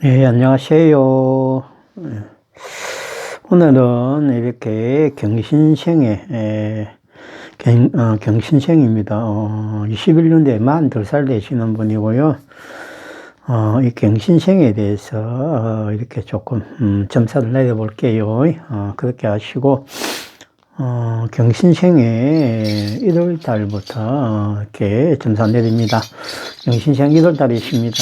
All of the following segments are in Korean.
네, 안녕하세요. 오늘은 이렇게 경신생에, 경신생입니다. 21년도에 42살 되시는 분이고요. 이 경신생에 대해서, 이렇게 조금, 점사를 내려볼게요. 그렇게 하시고, 경신생에 1월 달부터, 이렇게 점사 내립니다. 경신생 1월 달이십니다.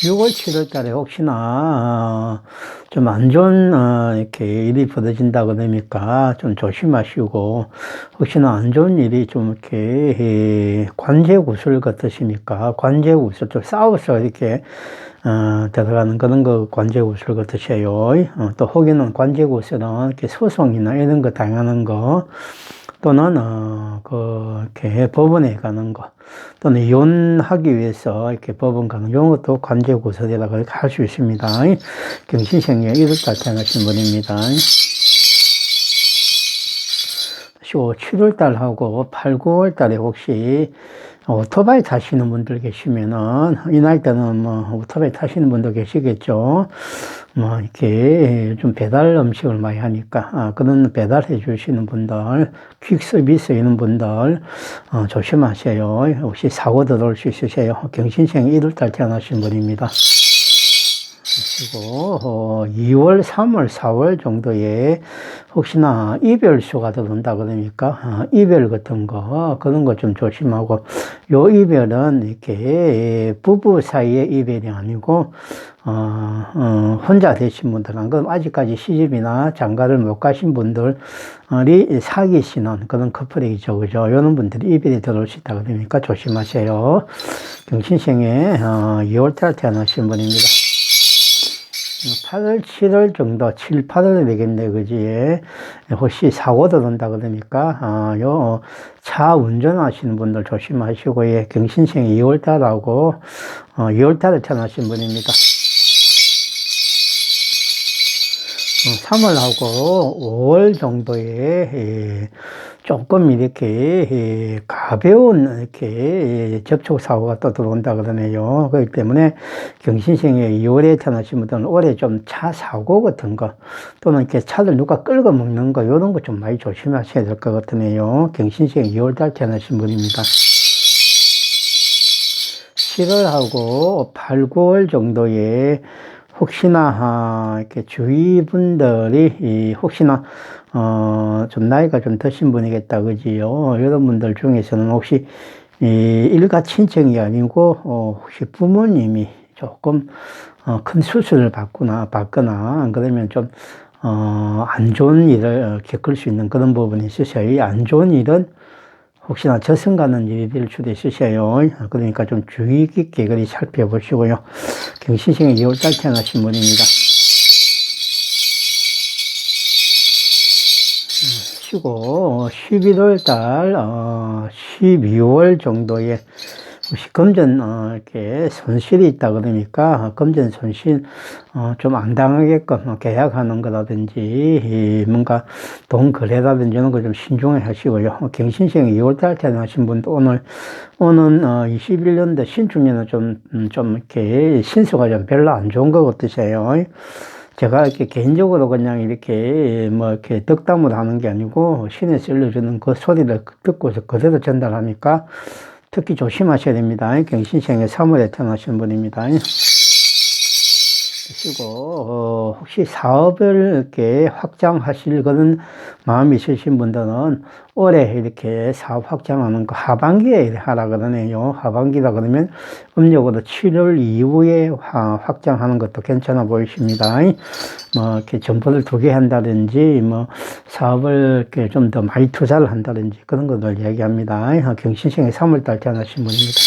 6월, 7월 달에 혹시나 좀 안 좋은 이렇게 일이 벌어진다 그러니까 좀 조심하시고, 혹시나 안 좋은 일이 좀 이렇게 관제구슬 같으시니까 관제구슬 좀 싸워서 이렇게 들어가는 그런 거 관제구슬 같으세요. 또 혹여는 관제구슬은 이렇게 소송이나 이런 거 당하는 거, 또는 이렇게 법원에 가는 거, 또는 이혼하기 위해서 이렇게 법원 가는 이런 것도 관제구설이라고 이렇게 할 수 있습니다. 경신생에 1월달 태어나신 분입니다. 7월달하고 8, 9월달에 혹시 오토바이 타시는 분들 계시면은, 이 나이 때는 뭐 오토바이 타시는 분도 계시겠죠. 뭐 이렇게 좀 배달 음식을 많이 하니까 그런 배달해 주시는 분들, 퀵 서비스 있는 분들 조심하세요. 혹시 사고 들어올 수 있으세요. 경신생 1월달 태어나신 분입니다. 그리고 2월, 3월, 4월 정도에 혹시나 이별수가 들어온다 그러니까 이별 같은 거 그런 거 좀 조심하고, 요 이별은 이렇게 부부 사이의 이별이 아니고 혼자 되신 분들은, 그럼 아직까지 시집이나 장가를 못 가신 분들이 사귀시는 그런 커플이죠, 그죠? 이런 분들이 이별이 들어올 수 있다 그러니까 조심하세요. 경신생에 2월달 태어나신 분입니다. 8월, 7월 정도, 7, 8월이 되겠네, 그지? 혹시 사고 들어온다 그러니까, 차 운전하시는 분들 조심하시고, 예, 경신생 2월달하고, 2월달에 태어나신 분입니다. 3월하고 5월 정도에 조금 이렇게 가벼운 이렇게 접촉 사고가 또 들어온다 그러네요. 그렇기 때문에 경신생에 2월에 태어나신 분들은 올해 좀 차 사고 같은 거, 또는 이렇게 차를 누가 끌고 먹는 거, 이런 거 좀 많이 조심하셔야 될 것 같으네요. 경신생 2월달 태어나신 분입니다. 7월하고 8, 9월 정도에 혹시나 이렇게 주위 분들이 혹시나 좀 나이가 좀 드신 분이겠다, 그지요? 여러분들 중에서는 혹시 일가 친척이 아니고 혹시 부모님이 조금 큰 수술을 받거나 안 그러면 좀 안 좋은 일을 겪을 수 있는 그런 부분이 있으셔요. 이 안 좋은 일은 혹시나 저승 가는 일이 될 수도 있으셔요. 그러니까 좀 주의 깊게 그리 살펴보시고요. 경신생에 2월달 태어나신 분입니다. 쉬고 11월달, 12월 정도에 혹시 금전 이렇게 손실이 있다 그러니까 금전 손실 좀 안 당하게끔 계약하는 거라든지 뭔가 돈 거래라든지 이런 거 좀 신중히 하시고요. 경신생 2월달 태어나신 분도 오는 21년도 신축년은 좀 이렇게 신수가 좀 별로 안 좋은 것 같으세요. 제가 이렇게 개인적으로 그냥 이렇게 뭐 이렇게 덕담을 하는 게 아니고 신에 들려주는 그 소리를 듣고서 그대로 전달하니까 특히 조심하셔야 됩니다. 경신생에 3월에 태어나신 분입니다. 그리고 혹시 사업을 이렇게 확장하실 그런 마음이 있으신 분들은 올해 이렇게 사업 확장하는 거 하반기에 하라 그러네요. 하반기라 그러면 음력으로 7월 이후에 확장하는 것도 괜찮아 보이십니다. 뭐 이렇게 점포를 2개 한다든지 뭐 사업을 이렇게 좀 더 많이 투자를 한다든지 그런 것들 이야기합니다. 경신생에 3월달 태어나신 분입니다.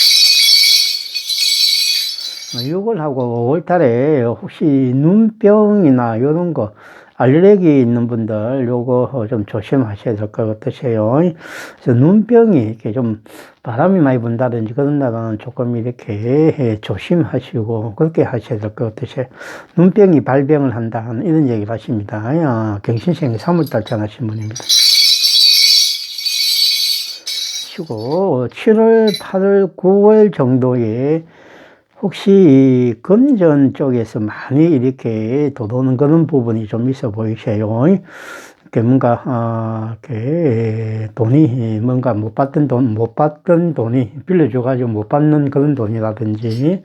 6월하고 5월 달에 혹시 눈병이나 이런 거, 알레르기 있는 분들 요거 좀 조심하셔야 될 것 같으세요. 그래서 눈병이 이렇게 좀 바람이 많이 분다든지 그런 날은 조금 이렇게 조심하시고 그렇게 하셔야 될 것 같으세요. 눈병이 발병을 한다 이런 얘기를 하십니다. 경신생이 3월달 태어나신 분입니다. 치고 7월, 8월, 9월 정도에 혹시 금전 쪽에서 많이 이렇게 도도는 그런 부분이 좀 있어 보이세요. 이렇게 뭔가, 이렇게 돈이 뭔가 못 받던 돈이 빌려줘가지고 못 받는 그런 돈이라든지,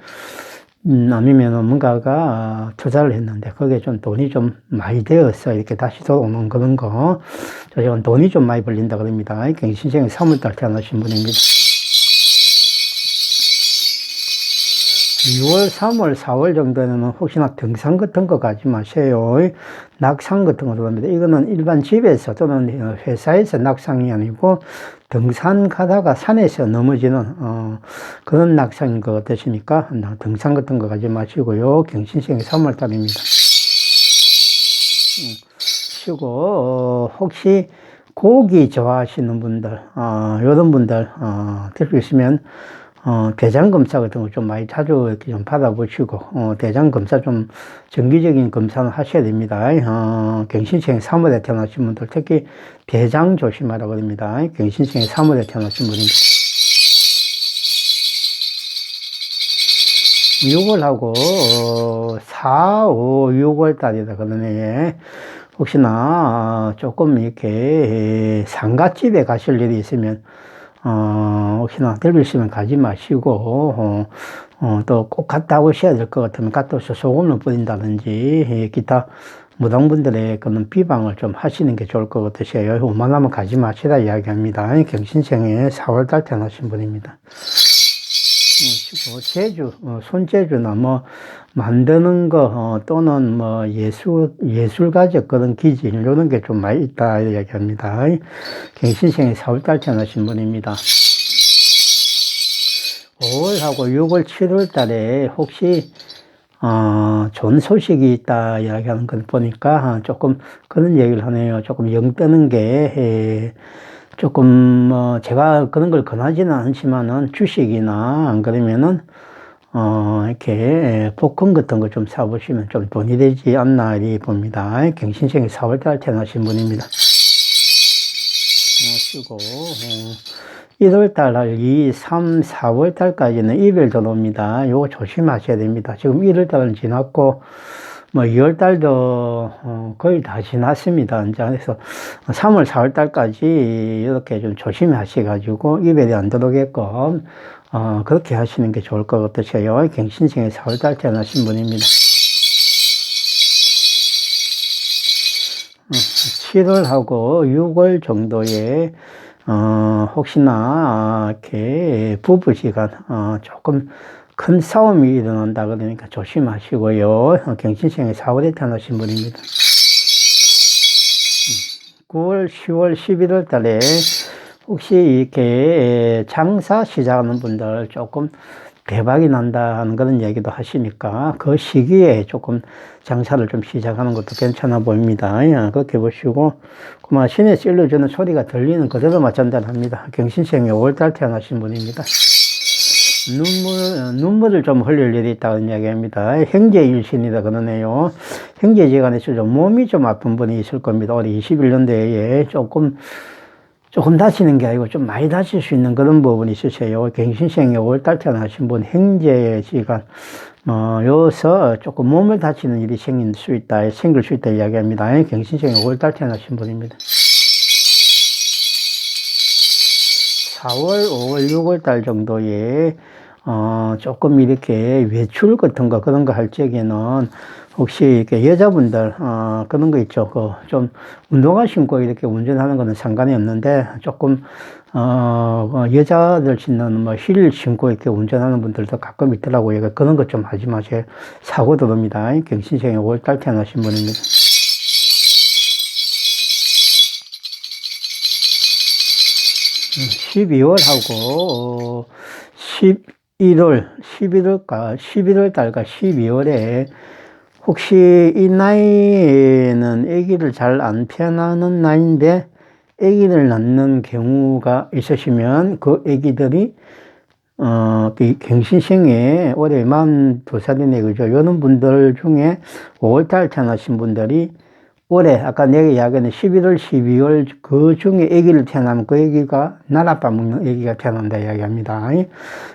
아니면은 뭔가가 투자를 했는데 거기에 좀 돈이 좀 많이 되어서 이렇게 다시 들어오는 그런 거. 저건 돈이 좀 많이 벌린다 그럽니다. 경신생에 3월달 태어나신 분입니다. 6월, 3월, 4월 정도에는 혹시나 등산 같은 거 가지 마세요. 낙상 같은 거 들어갑니다. 이거는 일반 집에서 또는 회사에서 낙상이 아니고 등산 가다가 산에서 넘어지는 그런 낙상인 것 같으시니까 등산 같은 거 가지 마시고요. 경신생이 3월 달입니다. 쉬고 혹시 고기 좋아하시는 분들, 이런 분들 들고 있으면 대장 검사 같은 거 좀 많이 자주 이렇게 좀 받아보시고, 대장 검사 좀 정기적인 검사는 하셔야 됩니다. 경신생에 3월에 태어나신 분들, 특히 대장 조심하라고 합니다. 경신생에 3월에 태어나신 분입니다. 6월하고 4, 5, 6월 달이다 그러네. 혹시나 조금 이렇게 상가집에 가실 일이 있으면 혹시나 들고 있으면 가지 마시고, 또 꼭 갔다 오셔야 될 것 같으면 갔다 오셔서 소금을 뿌린다든지, 기타 무당분들의 그런 비방을 좀 하시는 게 좋을 것 같으세요. 오만하면 가지 마시라 이야기합니다. 경신생에 4월달 태어나신 분입니다. 제주, 손재주나 뭐, 만드는 거, 또는 뭐, 예술가적 그런 기질, 이런 게 좀 많이 있다, 이야기합니다. 경신생에 4월달 태어나신 분입니다. 5월하고 6월, 7월 달에 혹시, 좋은 소식이 있다, 이야기하는 걸 보니까, 조금 그런 얘기를 하네요. 조금 영 뜨는 게, 조금, 제가 그런 걸 권하지는 않지만은 주식이나 안 그러면은, 이렇게 복권 같은 거 좀 사보시면 좀 돈이 되지 않나, 이 봅니다. 경신생에 4월달 태어나신 분입니다. 쉬고, 1월달, 2, 3, 4월달까지는 이별 들어옵니다. 요거 조심하셔야 됩니다. 지금 1월달은 지났고, 뭐 2월달도 거의 다 지났습니다. 이제 그래서 3월, 4월달까지 이렇게 좀 조심히 하셔가지고 이별이 안 들어오게끔 그렇게 하시는 게 좋을 것 같으세요. 경신생에 4월달 태어나신 분입니다. 7월하고 6월 정도에 혹시나 이렇게 부부 시간 조금 큰 싸움이 일어난다 그러니까 조심하시고요. 경신생에 4월에 태어나신 분입니다. 9월, 10월, 11월 달에 혹시 이렇게 장사 시작하는 분들 조금 대박이 난다 하는 그런 얘기도 하시니까 그 시기에 조금 장사를 좀 시작하는 것도 괜찮아 보입니다. 그렇게 보시고 그만 신에서 일러주는 소리가 들리는 그대로만 전달합니다. 경신생에 5월달 태어나신 분입니다. 눈물을 좀 흘릴 일이 있다는 이야기입니다. 형제일신이다 그러네요. 형제지간에서 좀 몸이 좀 아픈 분이 있을 겁니다. 올해 21년도에 조금 다치는 게 아니고 좀 많이 다칠 수 있는 그런 부분이 있으세요. 경신생에 5월달 태어나신 분, 형제지간, 여기서 조금 몸을 다치는 일이 생길 수 있다 이야기합니다. 경신생에 5월달 태어나신 분입니다. 4월, 5월, 6월달 정도에, 조금 이렇게 외출 같은 거, 그런 거 할 적에는 혹시 이렇게 여자분들, 그런 거 있죠. 좀 운동화 신고 이렇게 운전하는 거는 상관이 없는데 조금, 여자들 신는 뭐 힐 신고 이렇게 운전하는 분들도 가끔 있더라고요. 그런 거 좀 하지 마세요. 사고 들어옵니다. 경신생에 5월달 태어나신 분입니다. 12월하고 11월 달과 12월에 혹시 이 나이에는 아기를 잘 안 태어나는 나이인데 아기를 낳는 경우가 있으시면 그 아기들이 그 경신생에 올해 42살이네, 그죠? 이런 분들 중에 5월달 태어나신 분들이 올해 아까 내가 이야기한 11월, 12월 그 중에 아기를 태어나면 그 아기가 날아빠 먹는 아기가 태어난다 이야기합니다.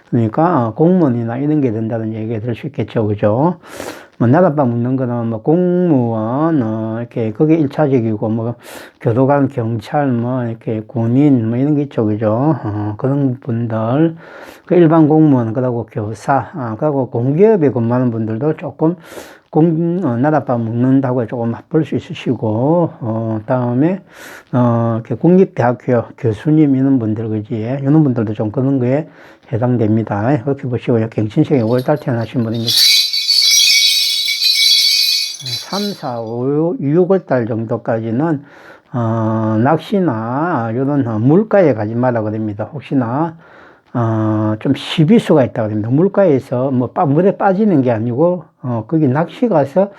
그러니까 공무원이나 이런 게 된다는 얘기가 될 수 있겠죠, 그죠? 뭐 날아빠 먹는 거는 뭐 공무원, 이렇게 그게 1차적이고 뭐 교도관, 경찰, 뭐 이렇게 군인 뭐 이런 게 있죠, 그죠? 그런 분들, 그 일반 공무원, 그러고 교사, 그리고 공기업에 근무하는 분들도 조금 나라밥 먹는다고 조금 볼 수 있으시고, 다음에, 이렇게 국립대학교 교수님 이런 분들, 그지? 이런 분들도 좀 그런 거에 해당됩니다. 그렇게 보시고요. 경신생에 5월달 태어나신 분입니다. 3, 4, 5, 6월달 정도까지는, 낚시나 이런 물가에 가지 말라 그럽니다. 혹시나, 좀 시비수가 있다고 합니다. 물가에서 뭐 물에 빠지는 게 아니고, 거기 낚시 가서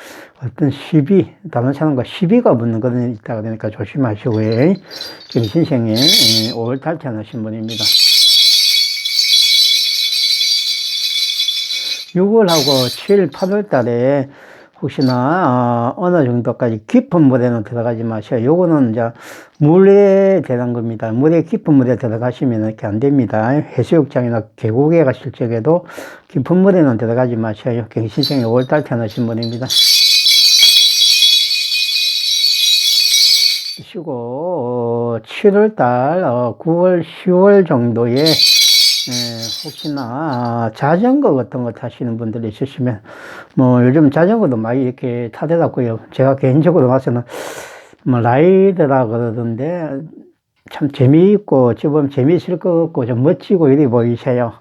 어떤 시비, 다른 사람과 시비가 붙는 그런 일이 있다고 그러니까 조심하시고요. 경신생에 5월달 태어나신 분입니다. 6월하고 7, 8월 달에 혹시나 어느 정도까지 깊은 물에는 들어가지 마셔요. 요거는 이제 물에 대한 겁니다. 물에 깊은 물에 들어가시면 이렇게 안 됩니다. 해수욕장이나 계곡에 가실 적에도 깊은 물에는 들어가지 마셔요. 경신생에 5월달 태어나신 분입니다. 그리고 7월달, 9월, 10월 정도에 혹시나 자전거 같은 거 타시는 분들이 있으시면 뭐 요즘 자전거도 많이 이렇게 타더라고요. 제가 개인적으로 봐서는 뭐 라이드라 그러던데 참 재미있고 지금 재미있을 것 같고 좀 멋지고 이래 보이세요.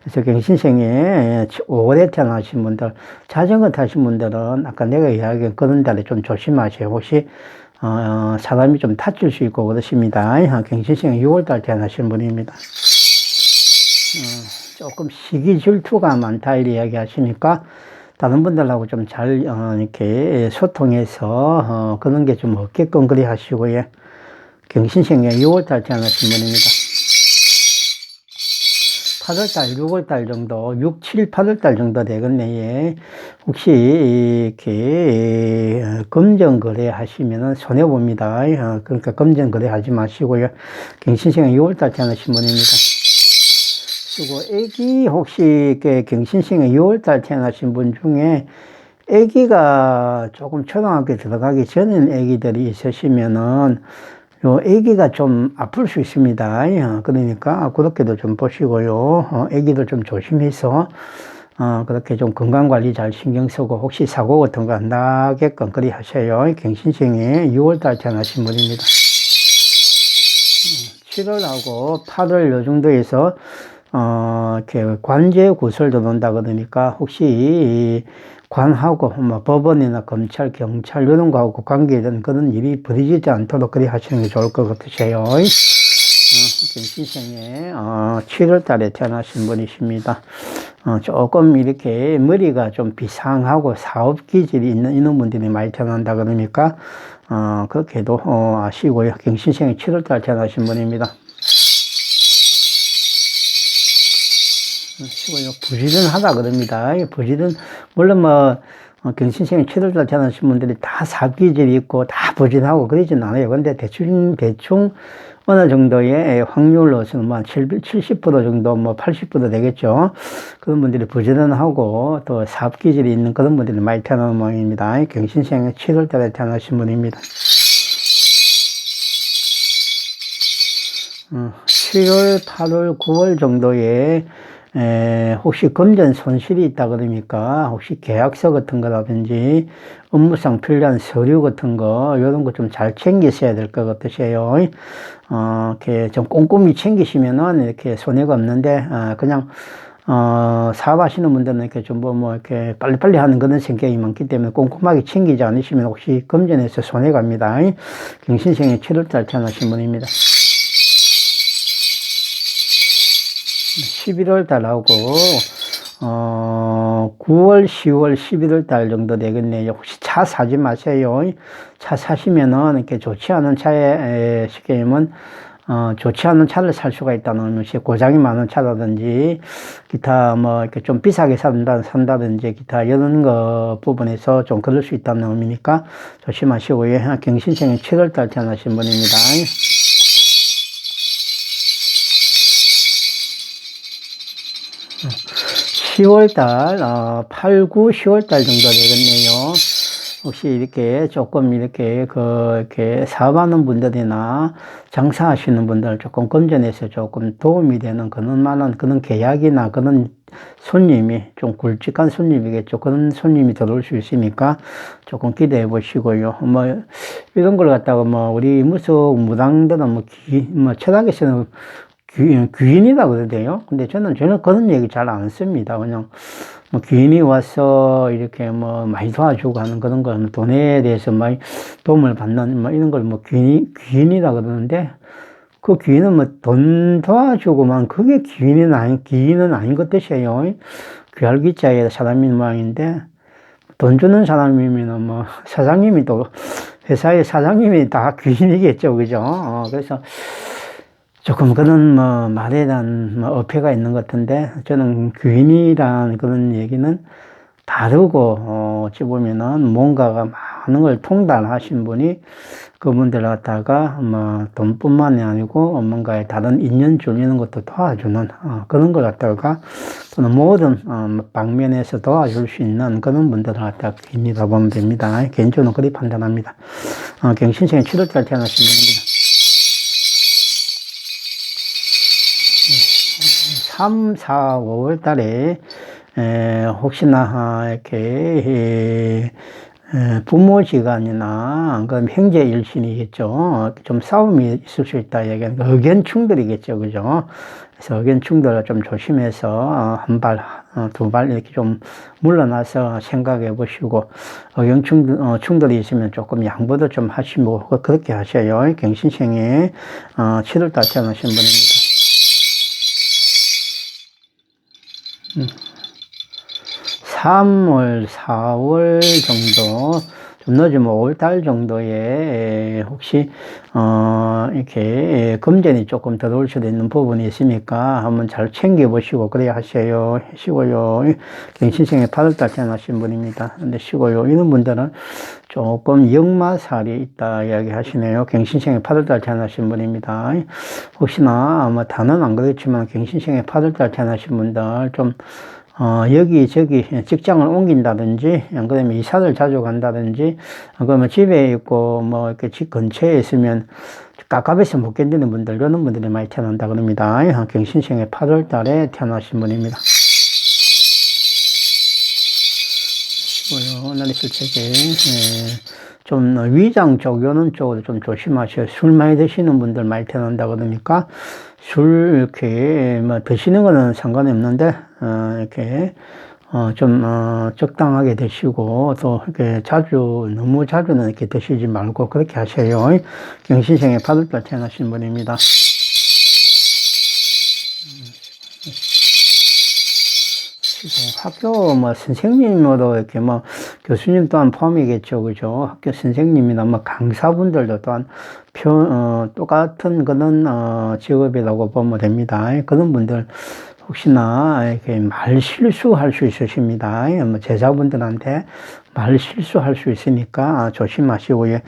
그래서 경신생에 오래 태어나신 분들, 자전거 타신 분들은 아까 내가 이야기한 그런 데를 좀 조심하세요. 혹시 사람이 좀 다칠 수 있고 그렇습니다. 경신생에 6월달 태어나신 분입니다. 조금 시기 질투가 많다 이렇게 이야기 하시니까 다른 분들하고 좀 잘 이렇게 소통해서 그런 게 좀 없게끔 그리 하시고요. 경신생에 6월달 태어나신 분입니다. 8월달, 6월달 정도, 6, 7, 8월달 정도 되겠네. 혹시 이렇게 금전거래 하시면은 손해봅니다. 그러니까 금전거래 하지 마시고요. 경신생에 6월달 태어나신 분입니다. 그리고 애기 혹시 경신생에 6월달 태어나신 분 중에 애기가 조금 초등학교 들어가기 전인 애기들이 있으시면은 요 애기가 좀 아플 수 있습니다. 그러니까 그렇게도 좀 보시고요. 애기도 좀 조심해서 그렇게 좀 건강관리 잘 신경 쓰고 혹시 사고 같은 거 안 나게끔 그리 하셔요. 경신생에 6월달 태어나신 분입니다. 7월하고 8월 요 정도에서 이렇게 관제 구설도 논다 그러니까 혹시 관하고 뭐 법원이나 검찰, 경찰 이런 거하고 관계된 그런 일이 벌어지지 않도록 그리 하시는 게 좋을 것 같으세요. 경신생에 7월 달에 태어나신 분이십니다. 조금 이렇게 머리가 좀 비상하고 사업 기질이 있는 분들이 많이 태어난다 그러니까 그렇게도 아시고요. 경신생에 7월 달 태어나신 분입니다. 부지런하다 그럽니다. 부지런, 물론 뭐, 경신생에 7월달 태어나신 분들이 다 사기질이 있고 다 부지런하고 그러진 않아요. 근데 대충 어느 정도의 확률로서는 뭐 70% 정도, 뭐 80% 되겠죠. 그런 분들이 부지런하고 또 사업기질이 있는 그런 분들이 많이 태어나는 모양입니다. 경신생에 7월달에 태어나신 분입니다. 7월, 8월, 9월 정도에 혹시 금전 손실이 있다 그러니까 혹시 계약서 같은 거라든지 업무상 필요한 서류 같은 거 이런 거 좀 잘 챙기셔야 될 것 같으세요. 이렇게 좀 꼼꼼히 챙기시면은 이렇게 손해가 없는데 그냥 사업하시는 분들은 이렇게 좀 뭐 이렇게 빨리빨리 하는 그런 성격이 많기 때문에 꼼꼼하게 챙기지 않으시면 혹시 금전에서 손해 갑니다. 경신생에 7월달 태어나신 분입니다. 11월 달하고 9월, 10월, 11월 달 정도 되겠네요. 혹시 차 사지 마세요. 차 사시면은 이렇게 좋지 않은 차에 쉽게 말하면 좋지 않은 차를 살 수가 있다는 것이 고장이 많은 차라든지, 기타 뭐, 이렇게 좀 비싸게 산다든지, 기타 이런 거 부분에서 좀 그럴 수 있다는 의미니까 조심하시고요. 경신생이 7월달 태어나신 분입니다. 10월달, 8, 9, 10월달 정도 되겠네요. 혹시 이렇게 조금 이렇게 사업하는 분들이나 장사하시는 분들 조금 건전해서 조금 도움이 되는 그런 계약이나 그런 손님이 좀 굵직한 손님이겠죠. 그런 손님이 들어올 수 있으니까 조금 기대해 보시고요. 뭐, 이런 걸 갖다가 뭐, 우리 무당들은 철학에서는 귀인이라고 그러대요. 근데 저는 그런 얘기 잘 안 씁니다. 그냥 귀인이 와서 이렇게 많이 도와주고 하는 그런 거, 돈에 대해서 많이 도움을 받는 이런 걸 귀인이라 그러는데, 그 귀인은 돈 도와주고만 그게 귀인은 아닌 것 뜻이에요. 귀할 귀자에 사람이 모양인데, 돈 주는 사람이면 사장님이 또 회사의 사장님이 다 귀인이겠죠. 그죠? 그래서 조금 그런 말에 대한 어폐가 있는 것 같은데, 저는 귀인이란 그런 얘기는 다르고, 어찌 보면은 뭔가가 많은 걸 통달하신 분이 그분들 갖다가 돈뿐만이 아니고 뭔가의 다른 인연줄 이런 것도 도와주는 그런 걸 갖다가 모든 방면에서 도와줄 수 있는 그런 분들을 갖다가 귀인이라고 보면 됩니다. 개인적으로 그렇게 판단합니다. 경신생이 7월달 태어나신 분입니다. 3, 4, 5월 달에, 혹시나, 이렇게, 부모지간이나, 그럼 형제 일신이겠죠. 좀 싸움이 있을 수 있다. 얘기하는 의견 충돌이겠죠. 그죠? 그래서 의견 충돌을 좀 조심해서, 한 발, 두 발 이렇게 좀 물러나서 생각해 보시고, 의견 충돌이 있으면 조금 양보도 좀 하시고, 그렇게 하셔요. 경신생에, 7월달 태어나신 분입니다. 3월, 4월 정도, 좀 늦으면 5월달 정도에 혹시 이렇게 금전이 조금 들어올 수도 있는 부분이 있으니까 한번 잘 챙겨보시고 그래야 하세요. 쉬고요. 경신생에 8월달 태어나신 분입니다. 근데 쉬고요. 이런 분들은 조금 역마살이 있다 이야기 하시네요. 경신생에 8월달 태어나신 분입니다. 혹시나 다는 안 그렇지만 경신생에 8월달 태어나신 분들 좀 여기저기 직장을 옮긴다든지, 그다음에 이사를 자주 간다든지, 그러면 집에 있고, 이렇게 집 근처에 있으면 깝깝해서 못 견디는 분들, 그런 분들이 많이 태어난다 그럽니다. 경신생에 8월 달에 태어나신 분입니다. 오늘의 실책에, 좀 위장 쪽, 요런 쪽으로 좀 조심하셔요. 술 많이 드시는 분들 많이 태어난다 그러니까, 술 이렇게 드시는 거는 상관이 없는데 이렇게 좀 적당하게 드시고 또 이렇게 너무 자주는 이렇게 드시지 말고 그렇게 하세요. 경신생에 8월달 태어나신 분입니다. 학교 선생님으로 이렇게 교수님 또한 포함이겠죠. 그죠? 학교 선생님이나 강사분들도 또한 똑같은 그런 직업이라고 보면 됩니다. 그런 분들 혹시나 이렇게 말 실수할 수 있으십니다. 제자분들한테 말 실수할 수 있으니까 조심하시고요.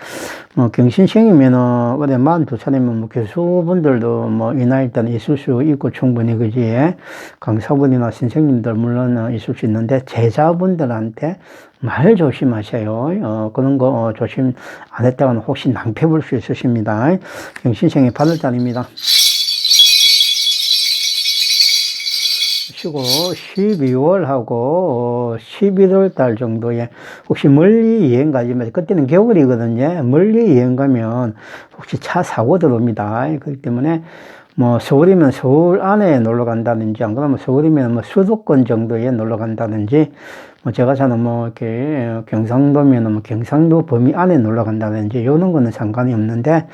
경신생이면은 올해 42살이면 교수분들도 이 나이 때는 있을 수 있고 충분히 그지. 강사분이나 선생님들 물론 있을 수 있는데 제자분들한테 말 조심하세요. 그런 거 조심 안 했다가는 혹시 낭패 볼 수 있으십니다. 경신생이 8월달입니다. 쉬고 12월하고 11월 달 정도에 혹시 멀리 여행 가지만 그때는 겨울이거든요. 멀리 여행 가면 혹시 차 사고 들어옵니다. 그렇기 때문에 서울이면 서울 안에 놀러 간다든지 안 그러면 서울이면 수도권 정도에 놀러 간다든지 제가 사는 이렇게 경상도면 경상도 범위 안에 놀러 간다든지 이런 거는 상관이 없는데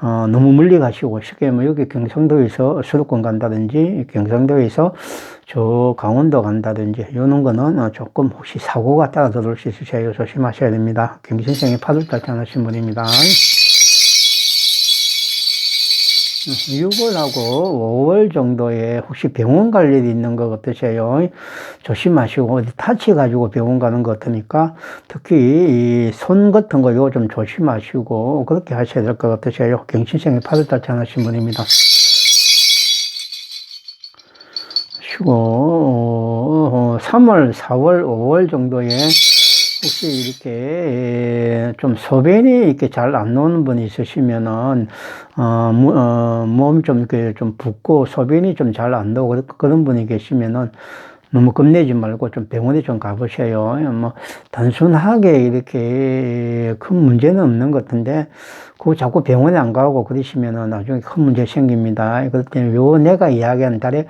너무 멀리 가시고 쉽게 여기 경상도에서 수도권 간다든지 경상도에서 저 강원도 간다든지 이런 거는 조금 혹시 사고가 따라 들어올 수 있으셔요. 조심하셔야 됩니다. 경신생에 8월달 태어나신 분입니다. 6월하고 5월 정도에 혹시 병원 갈 일이 있는 것 같으세요? 조심하시고, 어디 다치가지고 병원 가는 것 같으니까, 특히 이 손 같은 거 요거 좀 조심하시고, 그렇게 하셔야 될 것 같으세요. 경신생에 8월달 태어나신 분입니다. 쉬고, 3월, 4월, 5월 정도에 혹시 이렇게 좀 소변이 이렇게 잘 안 나오는 분이 있으시면은 몸이 좀 이렇게 좀 붓고 소변이 좀 잘 안 나오고 그런 분이 계시면은 너무 겁내지 말고 좀 병원에 좀 가보세요. 뭐 단순하게 이렇게 큰 문제는 없는 것 같은데 그거 자꾸 병원에 안 가고 그러시면은 나중에 큰 문제 생깁니다. 그렇기 때문에 요 내가 이야기한 달에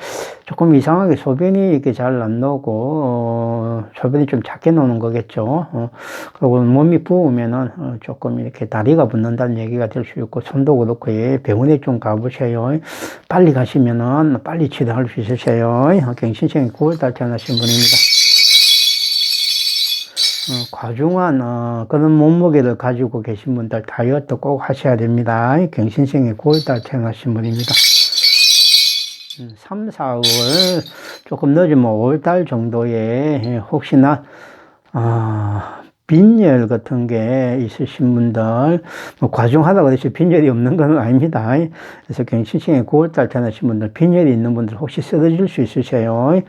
조금 이상하게 소변이 이렇게 잘 안 나오고 소변이 좀 작게 나오는 거겠죠. 그리고 몸이 부으면은 조금 이렇게 다리가 붓는다는 얘기가 될 수 있고 손도 그렇고 병원에 좀 가보세요. 빨리 가시면은 빨리 치료할 수 있으세요. 경신생이 9월달 태어나신 분입니다. 과중한 그런 몸무게를 가지고 계신 분들 다이어트 꼭 하셔야 됩니다. 경신생이 9월달 태어나신 분입니다. 3, 4월 조금 늦으면 5월달 정도에 혹시나 빈혈 같은 게 있으신 분들, 뭐 과중하다고 해서 빈혈이 없는 건 아닙니다. 그래서 경신생에 9월달 태어나신 분들, 빈혈이 있는 분들 혹시 쓰러질 수 있으세요.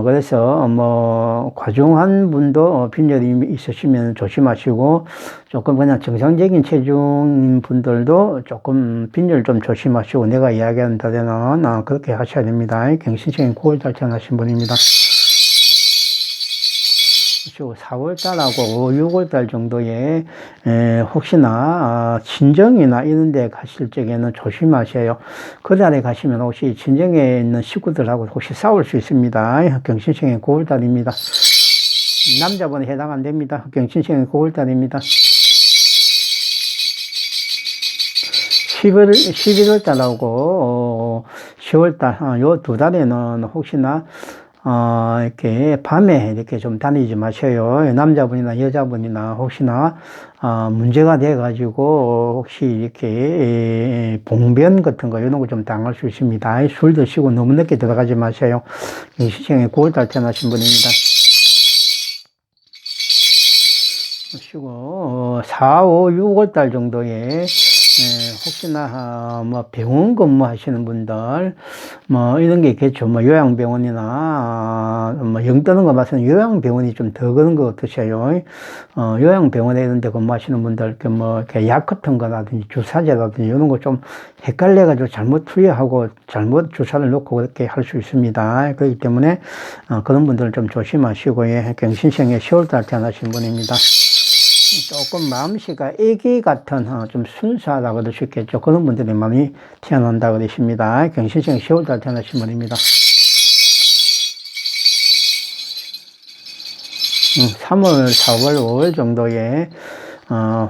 그래서 뭐 과중한 분도 빈혈이 있으시면 조심하시고, 조금 그냥 정상적인 체중인 분들도 조금 빈혈 좀 조심하시고, 내가 이야기하는 달에는 그렇게 하셔야 됩니다. 경신생에 9월달 태어나신 분입니다. 4월달하고 6월달 정도에 혹시나 친정이나 이런 데 가실 적에는 조심하셔요. 그 달에 가시면 혹시 친정에 있는 식구들하고 혹시 싸울 수 있습니다. 경신생의 9월달입니다. 남자분은 해당 안 됩니다. 경신생의 9월달입니다. 11월달하고 10월달 요 두 달에는 혹시나 이렇게 밤에 이렇게 좀 다니지 마셔요. 남자분이나 여자분이나 혹시나 문제가 돼가지고 혹시 이렇게 봉변 같은 거 이런 거 좀 당할 수 있습니다. 술 드시고 너무 늦게 들어가지 마셔요. 시청에 9월달 태어나신 분입니다. 쉬고 4, 5, 6월달 정도에 혹시나 뭐 병원 근무하시는 분들 뭐 이런 게 있겠죠. 뭐 요양병원이나 뭐 영 뜨는 거 봐서는 요양병원이 좀 더 그런 것 같으셔요. 요양병원에 이런 데 근무하시는 분들 뭐 이렇게 약 같은 거라든지 주사제라든지 이런 거 좀 헷갈려 가지고 잘못 투여하고 잘못 주사를 놓고 그렇게 할 수 있습니다. 그렇기 때문에 그런 분들은 좀 조심하시고 경신생에 10월달 태어나신 분입니다. 조금 마음씨가 애기 같은 좀 순수하다고 그럴 수 있겠죠. 그런 분들이 많이 태어난다 그러십니다. 경신생 10월달 태어나신 분입니다. 3월, 4월, 5월 정도에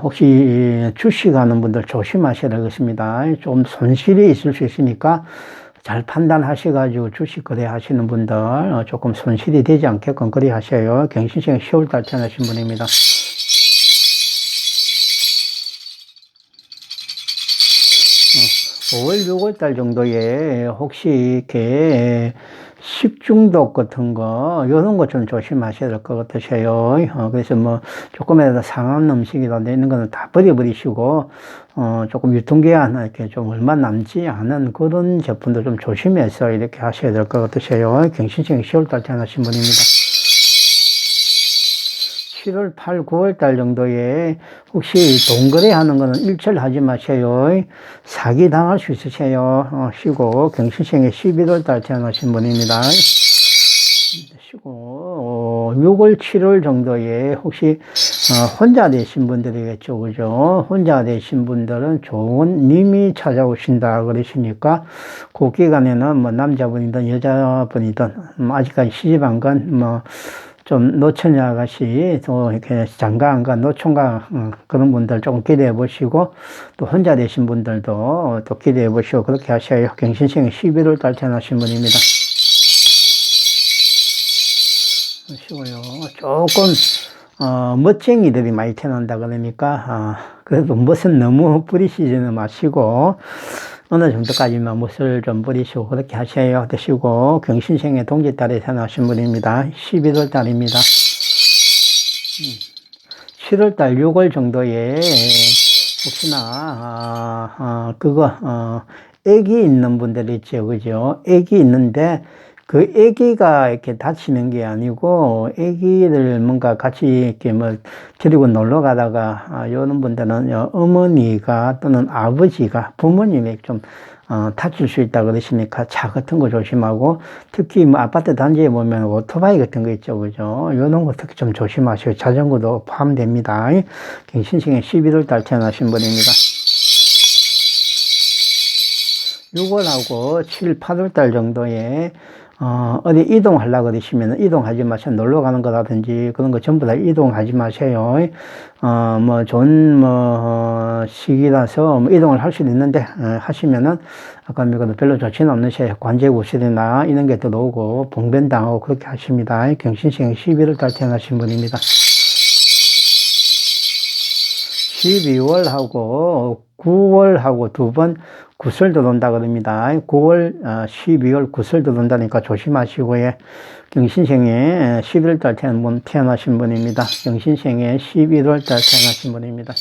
혹시 주식하는 분들 조심하셔야 되겠습니다. 좀 손실이 있을 수 있으니까 잘 판단하셔가지고 주식 거래 하시는 분들 조금 손실이 되지 않게끔 거래 하셔요. 경신생 10월달 태어나신 분입니다. 5월, 6월달 정도에 혹시 이렇게 식중독 같은 거, 이런 거 좀 조심하셔야 될 것 같으세요. 그래서 뭐 조금이라도 상한 음식이라든지 이런 거는 다 버려버리시고, 조금 유통기한 이렇게 좀 얼마 남지 않은 그런 제품도 좀 조심해서 이렇게 하셔야 될 것 같으세요. 경신생 10월달 태어나신 분입니다. 7월, 8, 9월 달 정도에 혹시 동거래 하는 거는 일절 하지 마세요. 사기 당할 수 있으세요. 쉬고 경신생에 11월 달 태어나신 분입니다. 쉬고 6월, 7월 정도에 혹시 혼자 되신 분들이겠죠. 그죠? 혼자 되신 분들은 좋은 님이 찾아오신다 그러시니까 그 기간에는 뭐 남자분이든 여자분이든 아직까지 시집 안 간 좀 노처녀 아가씨 또 이렇게 장가안간 노총각 그런 분들 조금 기대해 보시고 또 혼자 되신 분들도 또 기대해 보시고 그렇게 하셔야 경신생이 11월 달 태어나신 분입니다. 보시고요. 조금 멋쟁이들이 많이 태어난다 그러니까 그래도 멋은 너무 뿌리시지는 마시고 어느 정도까지만 못을 좀 버리시고 그렇게 하셔야 되시고, 경신생의 동짓달에 태어나신 분입니다. 11월 달입니다. 7월 달 6월 정도에 혹시나 애기 있는 분들 있죠, 그죠? 애기 있는데 그 애기가 이렇게 다치는 게 아니고 애기를 뭔가 같이 이렇게 뭐 데리고 놀러 가다가 요런 분들은 어머니가 또는 아버지가 부모님이 좀 다칠 수 있다 그러시니까 차 같은 거 조심하고, 특히 뭐 아파트 단지에 보면 오토바이 같은 거 있죠, 그죠? 요런 거 특히 좀 조심하셔요. 자전거도 포함됩니다. 경신생에 11월 달 태어나신 분입니다. 6월하고 7, 8월 달 정도에 어디 이동하려고 그러시면 이동하지 마세요. 놀러 가는 거라든지 그런 거 전부 다 이동하지 마세요. 좋은 시기라서 이동을 할 수도 있는데, 하시면은 아까 말고도 별로 좋지는 않는 시에 관제구실이나 이런 게 들어오고 봉변당하고 그렇게 하십니다. 경신생 11월 달 태어나신 분입니다. 12월하고 9월하고 두 번 구설 들어온다 그럽니다. 9월, 12월 구설 들어온다니까 조심하시고요. 경신생에 11월 달 태어나신 분입니다. 경신생에 11월 달 태어나신 분입니다.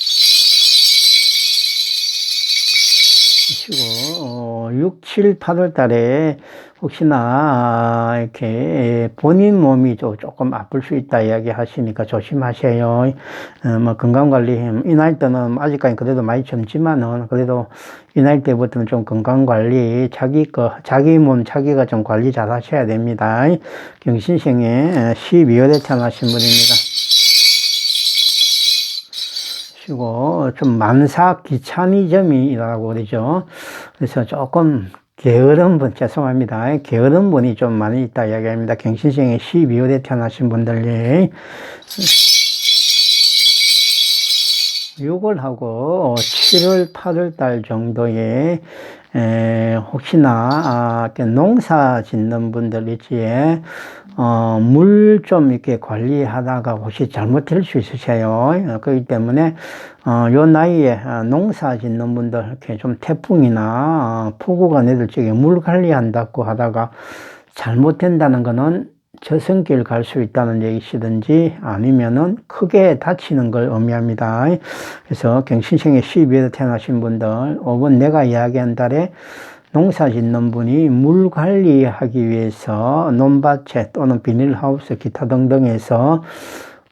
그리고 6, 7, 8월 달에 혹시나 이렇게 본인 몸이 조금 아플 수 있다 이야기 하시니까 조심하세요. 건강관리, 이 나이 때는 아직까지 그래도 많이 젊지만은 그래도 이 나이 때부터는 좀 건강관리, 자기 몸 자기가 좀 관리 잘 하셔야 됩니다. 경신생에 12월에 태어나신 분입니다. 그리고 좀 만사 귀차니즘이라고 그러죠. 그래서 조금 게으른 분, 죄송합니다. 게으른 분이 좀 많이 있다 이야기합니다. 경신생에 12월에 태어나신 분들이 6월하고 7월, 8월 달 정도에 혹시나 농사 짓는 분들 있지에 물 좀 이렇게 관리하다가 혹시 잘못될 수 있으세요. 그렇기 때문에 요 나이에 농사 짓는 분들 이렇게 좀 태풍이나 폭우가 내릴 적에 물 관리한다고 하다가 잘못된다는 거는 저승길 갈 수 있다는 얘기시든지 아니면은 크게 다치는 걸 의미합니다. 그래서 경신생에 12월에 태어나신 분들, 이번 내가 이야기한 달에 농사 짓는 분이 물 관리하기 위해서 논밭에 또는 비닐하우스 기타 등등에서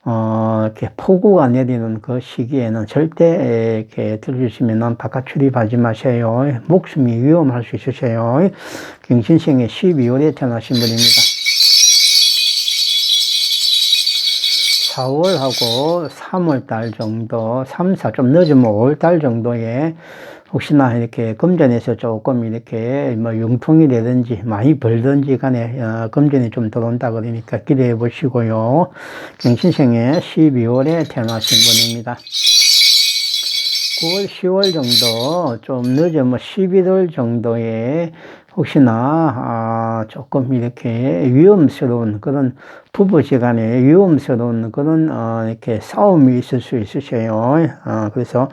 이렇게 폭우가 내리는 그 시기에는 절대 이렇게 들으시면은 바깥 출입하지 마세요. 목숨이 위험할 수 있으세요. 경신생에 12월에 태어나신 분입니다. 4월하고 3월 달 정도, 3, 4, 좀 늦으면 5월 달 정도에 혹시나 이렇게 금전에서 조금 이렇게 융통이라든지 많이 벌든지 간에 금전이 좀 들어온다 그러니까 기대해 보시고요. 경신생에 12월에 태어나신 분입니다. 9월, 10월 정도, 좀 늦으면 11월 정도에 혹시나 조금 이렇게 위험스러운 그런 부부지간에 위험스러운 그런 이렇게 싸움이 있을 수 있으세요. 그래서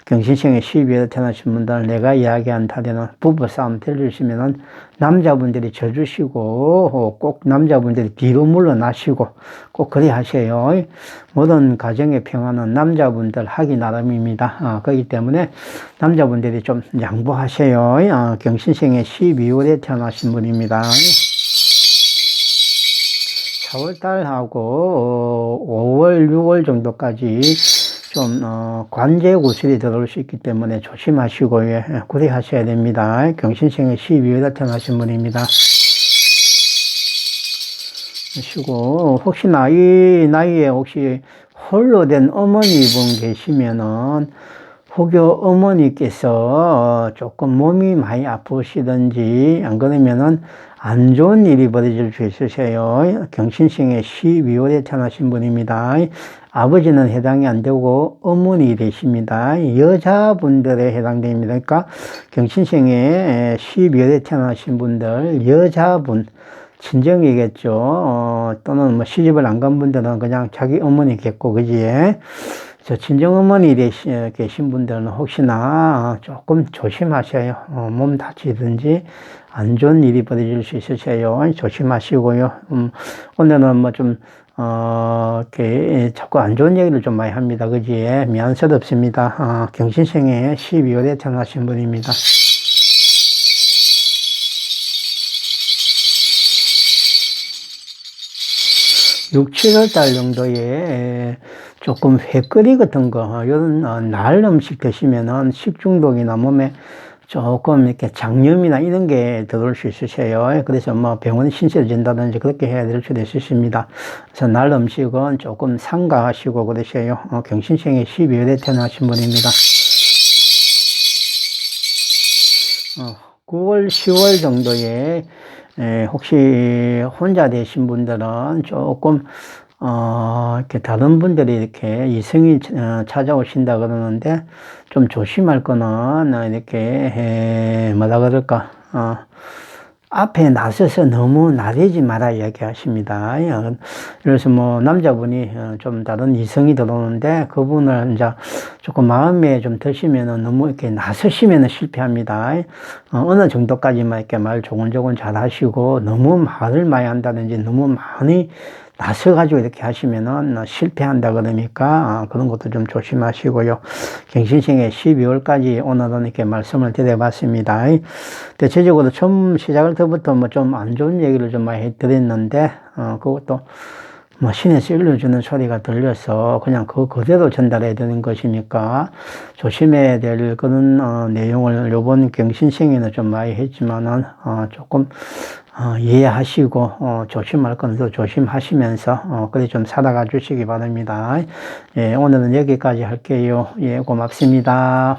경신생에 12월에 태어나신 분들, 내가 이야기한 달에는 부부싸움 들으시면은 남자분들이 져주시고 꼭 남자분들이 뒤로 물러나시고 꼭 그래 하세요. 모든 가정의 평화는 남자분들 하기 나름입니다. 그렇기 때문에 남자분들이 좀 양보하세요. 경신생에 12월에 태어나신 분입니다. 4월달하고 5월, 6월 정도까지 좀 관제구슬이 들어올 수 있기 때문에 조심하시고 구대하셔야 됩니다. 경신생에 12월에 태어나신 분입니다. 그리고 혹시나 이 나이에 혹시 홀로 된 어머니분 계시면은 혹여 어머니께서 조금 몸이 많이 아프시든지 안 그러면은 안 좋은 일이 벌어질 수 있으세요. 경신생에 12월에 태어나신 분입니다. 아버지는 해당이 안 되고 어머니 되십니다. 여자분들에 해당됩니다. 그러니까 경신생에 12월에 태어나신 분들, 여자분, 친정이겠죠. 또는 시집을 안 간 분들은 그냥 자기 어머니겠고, 그지? 그래서 친정어머니 계신 분들은 혹시나 조금 조심하셔요. 몸 다치든지 안 좋은 일이 벌어질 수 있으세요. 조심하시고요. 오늘은 뭐 좀, 이렇게 자꾸 안 좋은 얘기를 좀 많이 합니다. 그지? 미안스럽습니다. 경신생에 12월에 태어나신 분입니다. 6, 7월 달 정도에 조금 회거리 같은 거, 이런 날 음식 드시면은 식중독이나 몸에 조금 이렇게 장염이나 이런 게 들어올 수 있으세요. 그래서 뭐 병원 신세를 진다든지 그렇게 해야 될 수도 있으십니다. 그래서 날 음식은 조금 삼가하시고 그러세요. 경신생에 12월에 태어나신 분입니다. 9월, 10월 정도에 혹시 혼자 되신 분들은 조금 이렇게 다른 분들이 이렇게 이성이 찾아오신다 그러는데 좀 조심할 거는 이렇게 뭐라 그럴까 앞에 나서서 너무 나대지 마라 이야기하십니다. 그래서 뭐 남자분이 좀 다른 이성이 들어오는데 그분을 이제 조금 마음에 좀 드시면은 너무 이렇게 나서시면은 실패합니다. 어느 정도까지만 이렇게 말 조곤조곤 잘 하시고 너무 말을 많이 한다든지 너무 많이 나서가지고 이렇게 하시면은 실패한다 그러니까 그런 것도 좀 조심하시고요. 경신생에 12월까지 오늘은 이렇게 말씀을 드려봤습니다. 대체적으로 처음 시작할 때부터 뭐 좀 안 좋은 얘기를 좀 많이 드렸는데 그것도 뭐 신에서 일러주는 소리가 들려서 그냥 그대로 전달해야 되는 것이니까 조심해야 될 그런 내용을 요번 경신생에는 좀 많이 했지만은 조금 이해하시고 조심할 건 더 조심하시면서 그래 좀 살아가 주시기 바랍니다. 예, 오늘은 여기까지 할게요. 예, 고맙습니다.